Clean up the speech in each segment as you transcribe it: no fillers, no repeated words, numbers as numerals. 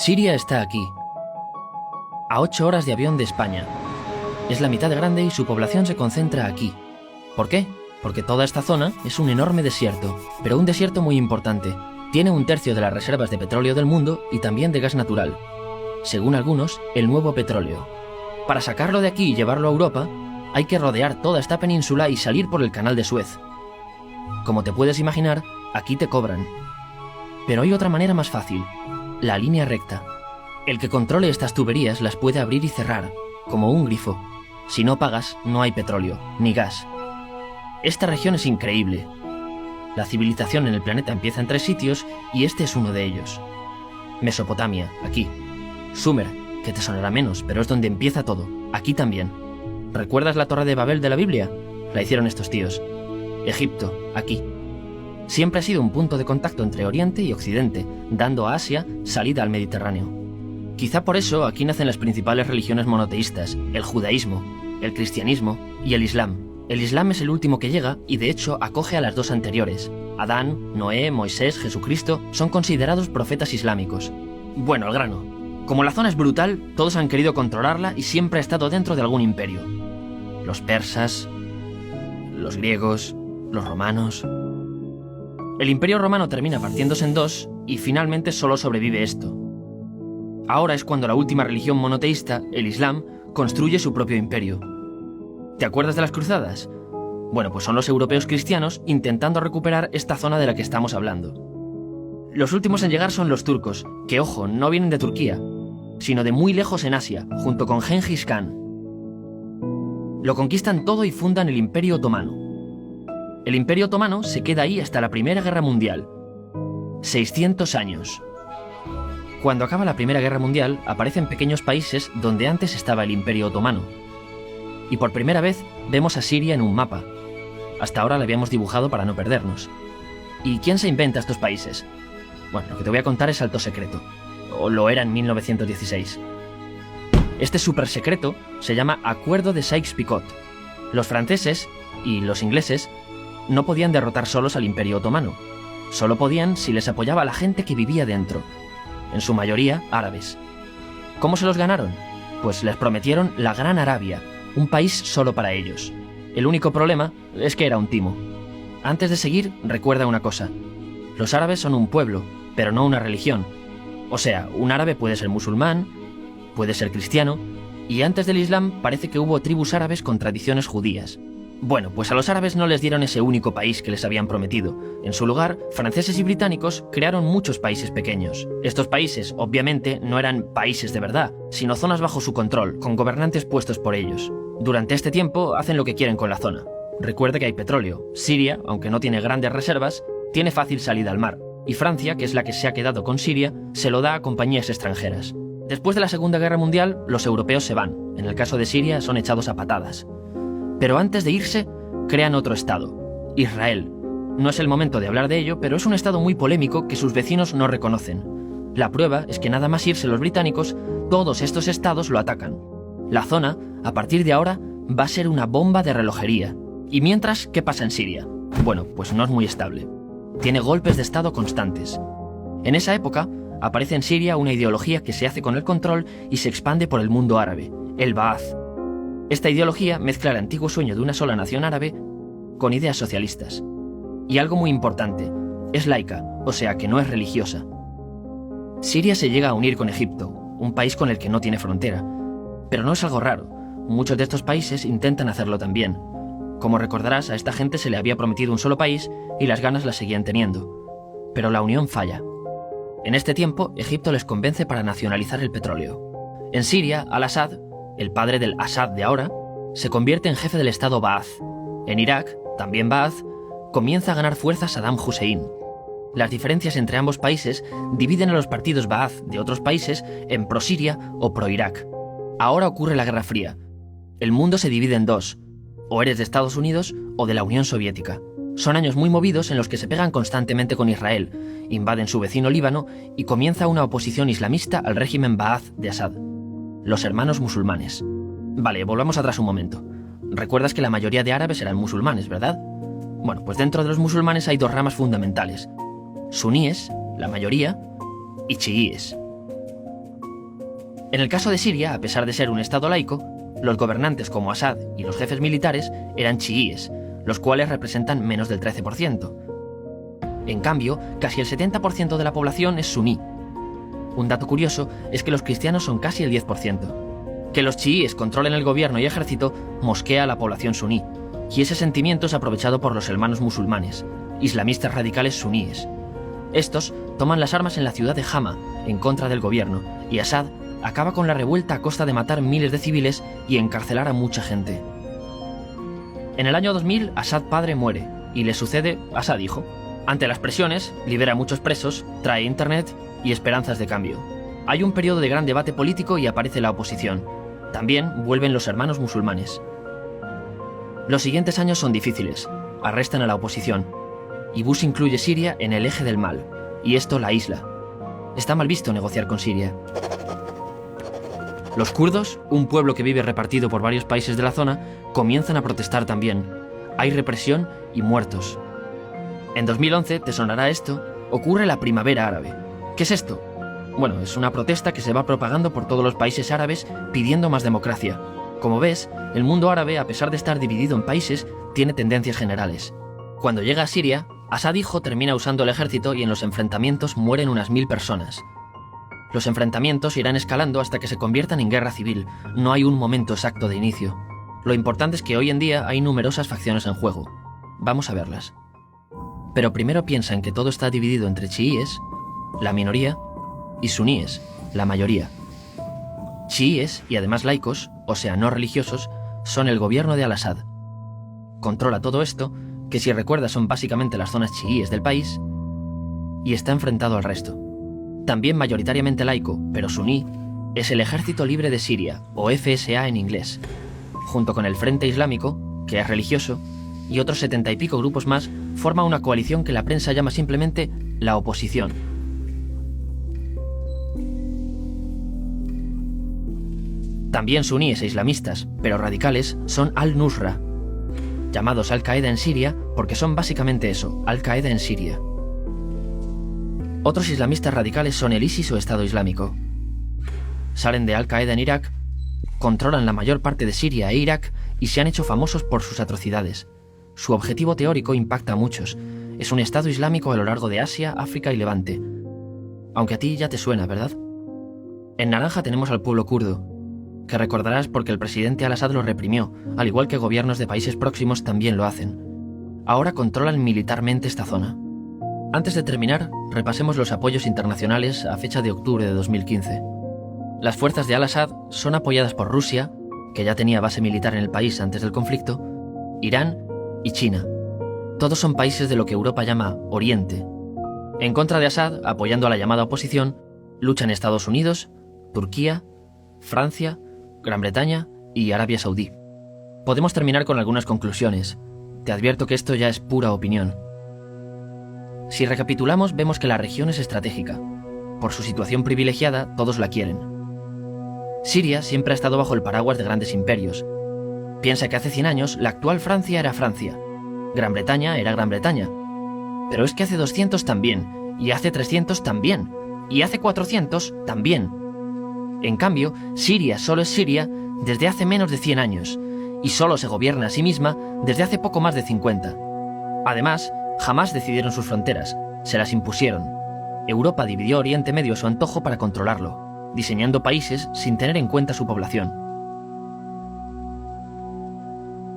Siria está aquí, a 8 horas de avión de España. Es la mitad de grande y su población se concentra aquí. ¿Por qué? Porque toda esta zona es un enorme desierto, pero un desierto muy importante. Tiene 1/3 de las reservas de petróleo del mundo y también de gas natural. Según algunos, el nuevo petróleo. Para sacarlo de aquí y llevarlo a Europa, hay que rodear toda esta península y salir por el canal de Suez. Como te puedes imaginar, aquí te cobran. Pero hay otra manera más fácil, la línea recta. El que controle estas tuberías las puede abrir y cerrar, como un grifo. Si no pagas, no hay petróleo, ni gas. Esta región es increíble. La civilización en el planeta empieza en 3 sitios y este es uno de ellos. Mesopotamia, aquí. Sumer, que te sonará menos, pero es donde empieza todo, aquí también. ¿Recuerdas la Torre de Babel de la Biblia? La hicieron estos tíos. Egipto, aquí. Siempre ha sido un punto de contacto entre Oriente y Occidente, dando a Asia salida al Mediterráneo. Quizá por eso aquí nacen las principales religiones monoteístas, el judaísmo, el cristianismo y el islam. El islam es el último que llega y de hecho acoge a las 2 anteriores. Adán, Noé, Moisés, Jesucristo son considerados profetas islámicos. Bueno, al grano. Como la zona es brutal, todos han querido controlarla y siempre ha estado dentro de algún imperio. Los persas, los griegos, los romanos. El imperio romano termina partiéndose en 2 y finalmente solo sobrevive esto. Ahora es cuando la última religión monoteísta, el Islam, construye su propio imperio. ¿Te acuerdas de las cruzadas? Bueno, pues son los europeos cristianos intentando recuperar esta zona de la que estamos hablando. Los últimos en llegar son los turcos, que ojo, no vienen de Turquía, sino de muy lejos en Asia, junto con Gengis Khan. Lo conquistan todo y fundan el Imperio Otomano. El Imperio Otomano se queda ahí hasta la Primera Guerra Mundial. 600 años. Cuando acaba la Primera Guerra Mundial, aparecen pequeños países donde antes estaba el Imperio Otomano. Y por primera vez vemos a Siria en un mapa. Hasta ahora la habíamos dibujado para no perdernos. ¿Y quién se inventa estos países? Bueno, lo que te voy a contar es alto secreto. O lo era en 1916. Este súper secreto se llama Acuerdo de Sykes-Picot. Los franceses y los ingleses no podían derrotar solos al Imperio Otomano. Solo podían si les apoyaba la gente que vivía dentro. En su mayoría árabes. ¿Cómo se los ganaron? Pues les prometieron la Gran Arabia, un país solo para ellos. El único problema es que era un timo. Antes de seguir, recuerda una cosa. Los árabes son un pueblo, pero no una religión. O sea, un árabe puede ser musulmán, puede ser cristiano, y antes del Islam parece que hubo tribus árabes con tradiciones judías. Bueno, pues a los árabes no les dieron ese único país que les habían prometido. En su lugar, franceses y británicos crearon muchos países pequeños. Estos países, obviamente, no eran países de verdad, sino zonas bajo su control, con gobernantes puestos por ellos. Durante este tiempo hacen lo que quieren con la zona. Recuerda que hay petróleo. Siria, aunque no tiene grandes reservas, tiene fácil salida al mar. Y Francia, que es la que se ha quedado con Siria, se lo da a compañías extranjeras. Después de la Segunda Guerra Mundial, los europeos se van. En el caso de Siria, son echados a patadas. Pero antes de irse, crean otro estado, Israel. No es el momento de hablar de ello, pero es un estado muy polémico que sus vecinos no reconocen. La prueba es que nada más irse los británicos, todos estos estados lo atacan. La zona, a partir de ahora, va a ser una bomba de relojería. Y mientras, ¿qué pasa en Siria? Bueno, pues no es muy estable. Tiene golpes de estado constantes. En esa época, aparece en Siria una ideología que se hace con el control y se expande por el mundo árabe, el Ba'ath. Esta ideología mezcla el antiguo sueño de una sola nación árabe con ideas socialistas. Y algo muy importante, es laica, o sea que no es religiosa. Siria se llega a unir con Egipto, un país con el que no tiene frontera. Pero no es algo raro, muchos de estos países intentan hacerlo también. Como recordarás, a esta gente se le había prometido un solo país y las ganas las seguían teniendo. Pero la unión falla. En este tiempo, Egipto les convence para nacionalizar el petróleo. En Siria, Al-Assad, el padre del Assad de ahora, se convierte en jefe del estado Ba'ath. En Irak, también Ba'ath, comienza a ganar fuerza Saddam Hussein. Las diferencias entre ambos países dividen a los partidos Ba'ath de otros países en pro-Siria o pro-Irak. Ahora ocurre la Guerra Fría. El mundo se divide en 2. O eres de Estados Unidos o de la Unión Soviética. Son años muy movidos en los que se pegan constantemente con Israel, invaden su vecino Líbano y comienza una oposición islamista al régimen Ba'ath de Assad. Los hermanos musulmanes. Vale, volvamos atrás un momento. Recuerdas que la mayoría de árabes eran musulmanes, ¿verdad? Bueno, pues dentro de los musulmanes hay 2 ramas fundamentales. Suníes, la mayoría, y chiíes. En el caso de Siria, a pesar de ser un estado laico, los gobernantes como Assad y los jefes militares eran chiíes, los cuales representan menos del 13%. En cambio, casi el 70% de la población es suní. Un dato curioso es que los cristianos son casi el 10%. Que los chiíes controlen el gobierno y ejército mosquea a la población suní, y ese sentimiento es aprovechado por los hermanos musulmanes, islamistas radicales suníes. Estos toman las armas en la ciudad de Hama, en contra del gobierno, y Assad acaba con la revuelta a costa de matar miles de civiles y encarcelar a mucha gente. En el año 2000, Assad padre muere, y le sucede Assad hijo. Ante las presiones, libera a muchos presos, trae internet y esperanzas de cambio. Hay un periodo de gran debate político y aparece la oposición. También vuelven los hermanos musulmanes. Los siguientes años son difíciles. Arrestan a la oposición. Y Bush incluye Siria en el eje del mal, y esto la aísla. Está mal visto negociar con Siria. Los kurdos, un pueblo que vive repartido por varios países de la zona, comienzan a protestar también. Hay represión y muertos. En 2011, te sonará esto, ocurre la Primavera Árabe. ¿Qué es esto? Bueno, es una protesta que se va propagando por todos los países árabes pidiendo más democracia. Como ves, el mundo árabe, a pesar de estar dividido en países, tiene tendencias generales. Cuando llega a Siria, Assad hijo termina usando el ejército y en los enfrentamientos mueren unas 1000 personas. Los enfrentamientos irán escalando hasta que se conviertan en guerra civil. No hay un momento exacto de inicio. Lo importante es que hoy en día hay numerosas facciones en juego. Vamos a verlas. Pero primero piensa en que todo está dividido entre chiíes, la minoría, y suníes, la mayoría. Chiíes, y además laicos, o sea, no religiosos, son el gobierno de Al-Assad. Controla todo esto, que si recuerdas son básicamente las zonas chiíes del país, y está enfrentado al resto. También mayoritariamente laico, pero suní, es el Ejército Libre de Siria, o FSA en inglés, junto con el Frente Islámico, que es religioso, y otros 70 y pico grupos más, forma una coalición que la prensa llama simplemente la oposición. También suníes e islamistas, pero radicales, son Al-Nusra, llamados Al-Qaeda en Siria porque son básicamente eso, Al-Qaeda en Siria. Otros islamistas radicales son el ISIS o Estado Islámico. Salen de Al-Qaeda en Irak, controlan la mayor parte de Siria e Irak y se han hecho famosos por sus atrocidades. Su objetivo teórico impacta a muchos. Es un Estado Islámico a lo largo de Asia, África y Levante. Aunque a ti ya te suena, ¿verdad? En naranja tenemos al pueblo kurdo, que recordarás porque el presidente Al-Assad lo reprimió, al igual que gobiernos de países próximos también lo hacen. Ahora controlan militarmente esta zona. Antes de terminar, repasemos los apoyos internacionales a fecha de octubre de 2015. Las fuerzas de Al-Assad son apoyadas por Rusia, que ya tenía base militar en el país antes del conflicto, Irán y China. Todos son países de lo que Europa llama Oriente. En contra de Assad, apoyando a la llamada oposición, luchan Estados Unidos, Turquía, Francia, Gran Bretaña y Arabia Saudí. Podemos terminar con algunas conclusiones. Te advierto que esto ya es pura opinión. Si recapitulamos, vemos que la región es estratégica. Por su situación privilegiada, todos la quieren. Siria siempre ha estado bajo el paraguas de grandes imperios. Piensa que hace 100 años la actual Francia era Francia. Gran Bretaña era Gran Bretaña. Pero es que hace 200 también, y hace 300 también, y hace 400 también. En cambio, Siria solo es Siria desde hace menos de 100 años, y solo se gobierna a sí misma desde hace poco más de 50. Además, jamás decidieron sus fronteras, se las impusieron. Europa dividió Oriente Medio a su antojo para controlarlo, diseñando países sin tener en cuenta su población.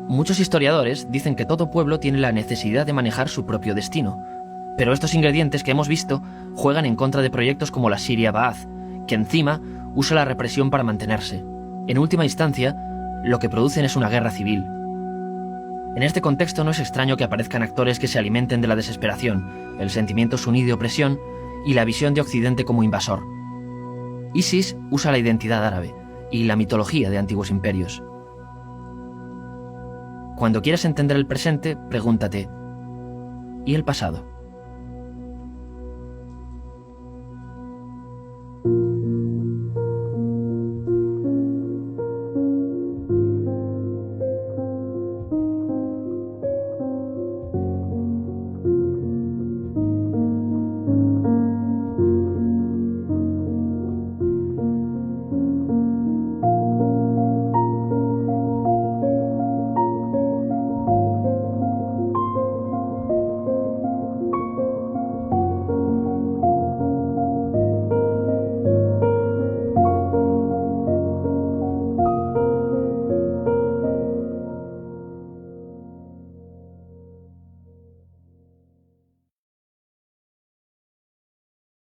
Muchos historiadores dicen que todo pueblo tiene la necesidad de manejar su propio destino, pero estos ingredientes que hemos visto juegan en contra de proyectos como la Siria Ba'ath, que encima usa la represión para mantenerse. En última instancia, lo que producen es una guerra civil. En este contexto no es extraño que aparezcan actores que se alimenten de la desesperación, el sentimiento suní de opresión y la visión de Occidente como invasor. ISIS usa la identidad árabe y la mitología de antiguos imperios. Cuando quieras entender el presente, pregúntate, ¿y el pasado?